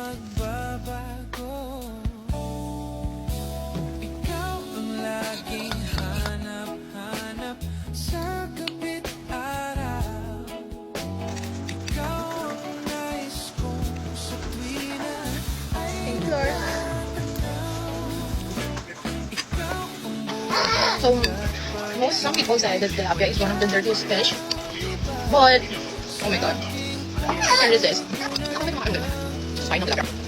magbabago. Ikaw ang laging hanap-hanap sa gabit araw. Ikaw ang nais kong sa tuwina ay So, some people say that tilapia is one of the dirtiest fish. But, oh my god, I can't resist. Sign of tilapia.